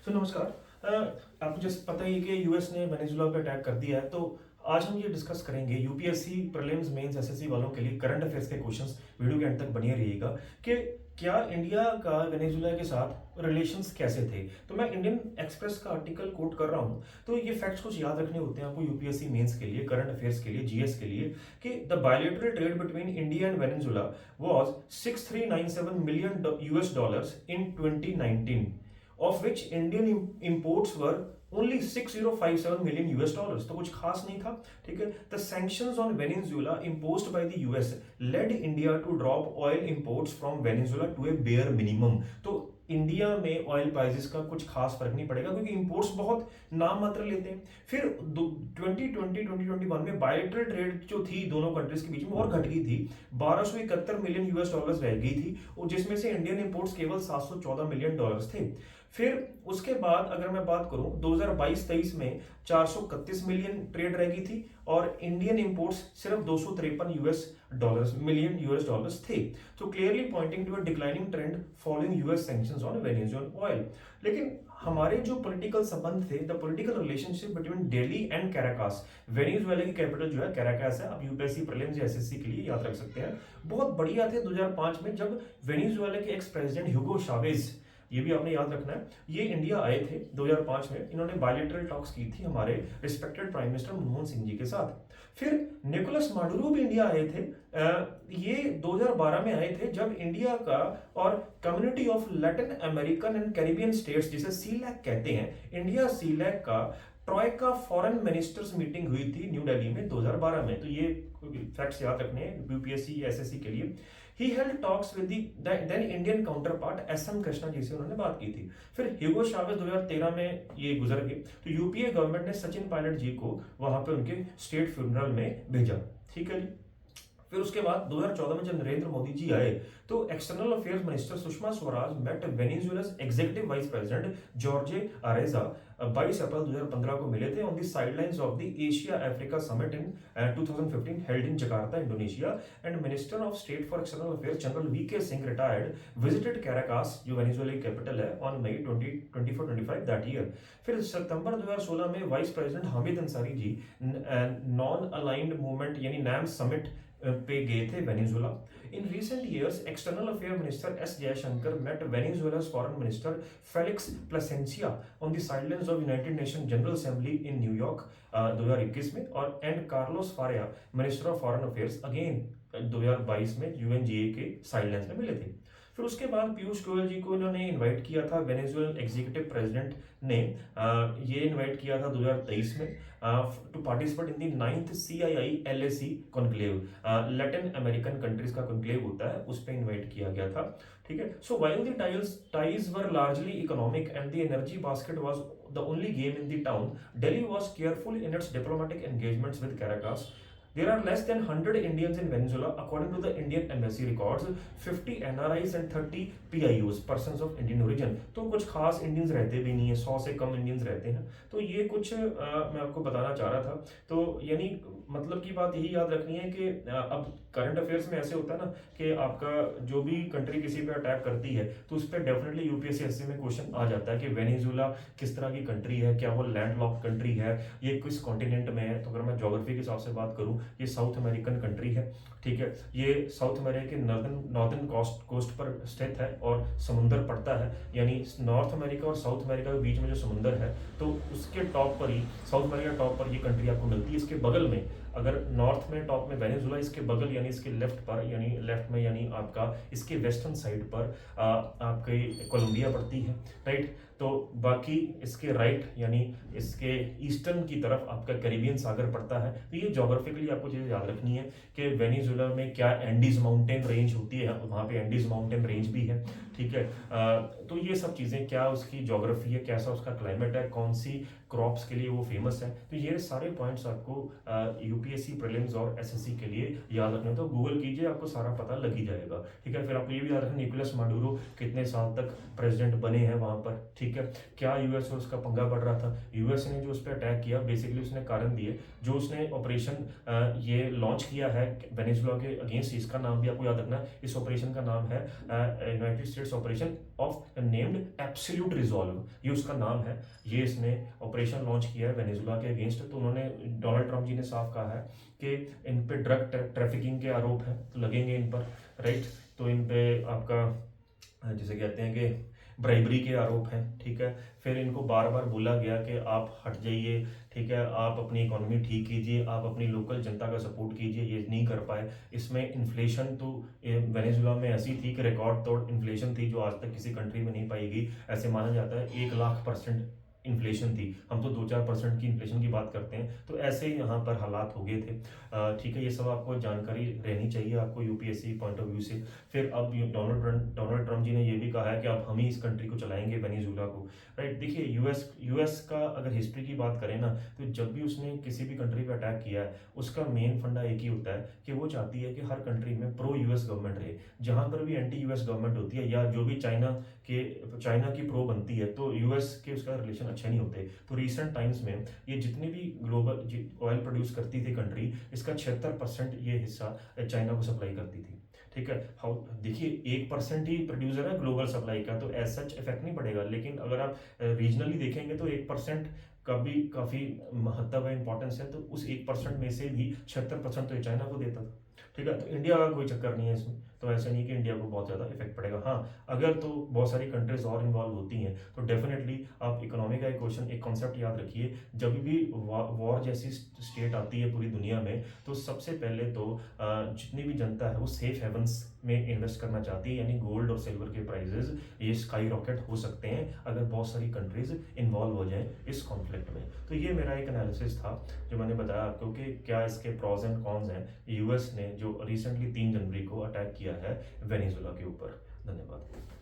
नमस्कार। आपको जैसे पता ही है कि यूएस ने वेनेजुला पे अटैक कर दिया है, तो आज हम ये डिस्कस करेंगे यूपीएससी प्रीलिम्स मेंस एसएससी वालों के लिए करंट अफेयर्स के क्वेश्चंस। वीडियो के एंड तक बने रहिएगा कि क्या इंडिया का वेनेजुला के साथ रिलेशंस कैसे थे। तो मैं इंडियन एक्सप्रेस का आर्टिकल कोट कर रहा हूँ। तो ये फैक्ट्स कुछ याद रखने होते हैं आपको यूपीएससी मेंस के लिए, करंट अफेयर्स के लिए, जीएस के लिए, कि the bilateral trade between India and Venezuela was 6397 million US dollars in 2019, of which Indian imports were only 6057 million US dollars। तो कुछ खास नहीं था। ठीक है। The sanctions on Venezuela imposed by the US led India to drop oil imports from Venezuela to a bare minimum। तो India में oil prices का कुछ खास फर्क नहीं पड़ेगा क्योंकि इंपोर्ट्स बहुत नाम मात्र लेते हैं। फिर 2020-2021 में बायलैटरल ट्रेड जो थी दोनों कंट्रीज के बीच में और घट गई थी, 1271 मिलियन यूएस डॉलर्स रह गई थी, और जिसमें से इंडियन इंपोर्ट्स केवल 714 मिलियन डॉलर्स थे। फिर उसके बाद अगर मैं बात करूं 2022-23 में 431 मिलियन ट्रेड रह गई थी और इंडियन इंपोर्ट्स सिर्फ 253 मिलियन यूएस डॉलर्स थे। तो clearly pointing to a declining trend following US sanctions on Venezuelan oil. लेकिन हमारे जो पॉलिटिकल संबंध थे, the political relationship between Delhi and Caracas, Venezuela की कैपिटल जो है कैराकास है। आप यूपीएससी प्रीलिम्स या एसएससी के लिए याद रख सकते हैं। बहुत बढ़िया थे 2005 में जब वेनेजुएला के एक्स प्रेसिडेंट ह्यूगो चावेज, ये भी आपने याद रखना है, ये इंडिया आए थे 2005 में। इन्होंने बायलैटरल टॉक्स की थी हमारे respected prime minister Manmohan Singh ji के साथ। फिर निकोलस माडुरो भी इंडिया आए थे। ये 2012 में आए थे जब इंडिया का और community of Latin American and Caribbean states, जिसे सीलैक कहते हैं, इंडिया सीलैक का ट्रॉयका फॉरेन मिनिस्टर्स मीटिंग हुई थी न्यू दिल्ली में 2012 में। तो ये फैक्ट्स याद रखने हैं यूपीएससी एसएससी के लिए। He held talks with the then Indian counterpart SM Krishna ji से उन्होंने बात की थी। फिर ह्यूगो चावेज 2013 में ये गुजर गए, तो यूपीए गवर्नमेंट ने सचिन पायलट जी को वहां पे उनके स्टेट फ्यूनरल में भेजा। ठीक है जी। फिर उसके बाद 2014 में जब नरेंद्र मोदी जी आए तो external affairs minister Sushma Swaraj met Venezuela's executive vice president Jorge Arreaza 22 April 2015 को मिले थे on the sidelines of the Asia Africa summit in 2015 held in Jakarta Indonesia. And minister of state for external affairs general VK Singh retired visited Caracas, जो Venezuela की capital है, on May 24-25 that year. फिर सितंबर 2016 में vice president Hamid Ansari ji Non Aligned Movement यानी NAM summit पे गए थे Venezuela. In recent years external affair minister S Jaishankar met Venezuela's foreign minister Felix Plasencia on the sidelines of United Nation General Assembly in New York 2021 में, और and Carlos Faria minister of foreign affairs again 2022 में UNGA के sidelines में मिले थे। फिर उसके बाद पीयूष गोयल जी को इन्होंने इनवाइट किया था, वेनेजुएलन एग्जीक्यूटिव प्रेसिडेंट ने ये इनवाइट किया था 2023 में to participate in the 9th CII LAC conclave. Latin American countries का कॉन्क्लेव होता है, उस पर इनवाइट किया गया था। ठीक है। सो while the ties were largely economic and the energy basket was the only game in the town, Delhi was careful in its diplomatic engagements with Caracas. There are less than 100 Indians in Venezuela, according to the Indian Embassy records, 50 NRIs and 30 PIOs, persons of Indian origin। तो कुछ खास Indians रहते भी नहीं है, 100 से कम Indians रहते हैं। तो ये कुछ मैं आपको बताना चाह रहा था। तो यानी मतलब की बात यही याद रखनी है कि अब करंट अफेयर्स में ऐसे होता है ना कि आपका जो भी कंट्री किसी पे अटैक करती है तो उस पर डेफिनेटली यूपीएससी एसएससी में क्वेश्चन आ जाता है कि वेनेजुएला किस तरह की कंट्री है, क्या वो लैंड लॉक्ड कंट्री है, ये किस कॉन्टिनेंट में है। तो अगर मैं ज्योग्राफी के हिसाब से बात करूं, ये साउथ अमेरिकन कंट्री है। ठीक है। ये साउथ अमेरिका के नॉर्दर्न कोस्ट पर स्थित है और समुंदर पड़ता है, यानी नॉर्थ अमेरिका और साउथ अमेरिका के बीच में जो समुंदर है तो उसके टॉप पर ही, साउथ अमेरिका टॉप पर ये कंट्री आपको मिलती है। इसके बगल में अगर नॉर्थ में टॉप में वेनेजुएला, इसके बगल यानी इसके लेफ्ट पर, यानी लेफ्ट में यानी आपका इसके वेस्टर्न साइड पर आपके कोलंबिया पड़ती है, राइट। तो बाकी इसके राइट यानी इसके ईस्टर्न की तरफ आपका कैरिबियन सागर पड़ता है। तो ये ज्योग्राफिकली आपको चीज़ याद रखनी है कि वेनेजुएला में क्या एंडीज माउंटेन रेंज होती है, वहाँ पे एंडीज माउंटेन रेंज भी है। ठीक है। तो ये सब चीज़ें, क्या उसकी ज्योग्राफी है, कैसा उसका क्लाइमेट है, कौन सी क्रॉप्स के लिए वो फेमस है, तो ये सारे पॉइंट्स आपको यूपीएससी प्रीलिम्स और एसएससी के लिए याद रखने, तो गूगल कीजिए, आपको सारा पता लग ही जाएगा। ठीक है। फिर आपको ये भी याद रखना निकोलस माडुरो कितने साल तक प्रेसिडेंट बने हैं वहाँ पर। ठीक है। ठीक है, क्या यूएस और उसका पंगा पड़ रहा था? यूएस ने जो उस पर अटैक किया, बेसिकली उसने कारण दिए, जो उसने ऑपरेशन ये लॉन्च किया है वेनेजुला के अगेंस्ट, इसका नाम भी आपको याद रखना है, इस ऑपरेशन का नाम है United states operation of named absolute resolve, ये उसका नाम है। ये इसने ऑपरेशन लॉन्च किया है वेनेजुला के अगेंस्ट। तो उन्होंने, डोनाल्ड ट्रंप जी ने साफ कहा है कि इन पे ड्रग ट्रैफिकिंग के आरोप हैं, तो लगेंगे इन पर, राइट। तो इन पे आपका जिसे कहते हैं कि ब्राइबरी के आरोप हैं, ठीक है। फिर इनको बार बार बोला गया कि आप हट जाइए, ठीक है, आप अपनी इकोनॉमी ठीक कीजिए, आप अपनी लोकल जनता का सपोर्ट कीजिए, ये नहीं कर पाए। इसमें इन्फ्लेशन तो वेनेजुला में ऐसी थी कि रिकॉर्ड तोड़ इन्फ्लेशन थी, जो आज तक किसी कंट्री में नहीं पाई गई। ऐसे माना जाता है 1,00,000% इन्फ्लेशन थी, हम तो 2-4% की इन्फ्लेशन की बात करते हैं। तो ऐसे ही यहाँ पर हालात हो गए थे, ठीक है। ये सब आपको जानकारी रहनी चाहिए आपको यूपीएससी पॉइंट ऑफ व्यू से। फिर अब डोनाल्ड ट्रंप जी ने ये भी कहा है कि अब हम ही इस कंट्री को चलाएंगे, वेनेजुला को, राइट। देखिए यूएस का अगर हिस्ट्री की बात करें ना, तो जब भी उसने किसी भी कंट्री पे अटैक किया है, उसका मेन फंडा एक ही होता है कि वो चाहती है कि हर कंट्री में प्रो यूएस गवर्नमेंट रहे। जहां पर भी एंटी यूएस गवर्नमेंट होती है, या जो भी चाइना की प्रो बनती है, तो यूएस के उसका रिलेशन अच्छे नहीं होते। तो रिसेंट टाइम्स में ये जितनी भी ग्लोबल ऑयल प्रोड्यूस करती थी कंट्री, इसका 76% ये हिस्सा चाइना को सप्लाई करती थी, ठीक है। हाउ देखिए, 1% ही प्रोड्यूसर है ग्लोबल सप्लाई का, तो एज सच इफेक्ट नहीं पड़ेगा। लेकिन अगर आप रीजनली देखेंगे तो 1% का भी काफ़ी महत्व है, इंपॉर्टेंस है। तो उस 1% में से भी 76% तो ये चाइना को देता था, ठीक है। तो इंडिया का कोई चक्कर नहीं है इसमें, तो ऐसा नहीं कि इंडिया को बहुत ज़्यादा इफेक्ट पड़ेगा। हाँ, अगर तो बहुत सारी कंट्रीज और इन्वॉल्व होती हैं, तो डेफिनेटली आप इकोनॉमी का एक क्वेश्चन, एक कॉन्सेप्ट याद रखिए, जब भी वॉर जैसी स्टेट आती है पूरी दुनिया में, तो सबसे पहले तो जितनी भी जनता है वो सेफ हेवंस में इन्वेस्ट करना चाहती है, यानी गोल्ड और सिल्वर के प्राइजेस ये स्काई रॉकेट हो सकते हैं अगर बहुत सारी कंट्रीज इन्वॉल्व हो जाएं इस कॉन्फ्लिक्ट में। तो ये मेरा एक एनालिसिस था जो मैंने बताया आपको कि क्या इसके प्रॉज एंड कॉन्स हैं यूएस ने जो रिसेंटली 3 जनवरी को अटैक किया है वेनेजुला के ऊपर। धन्यवाद।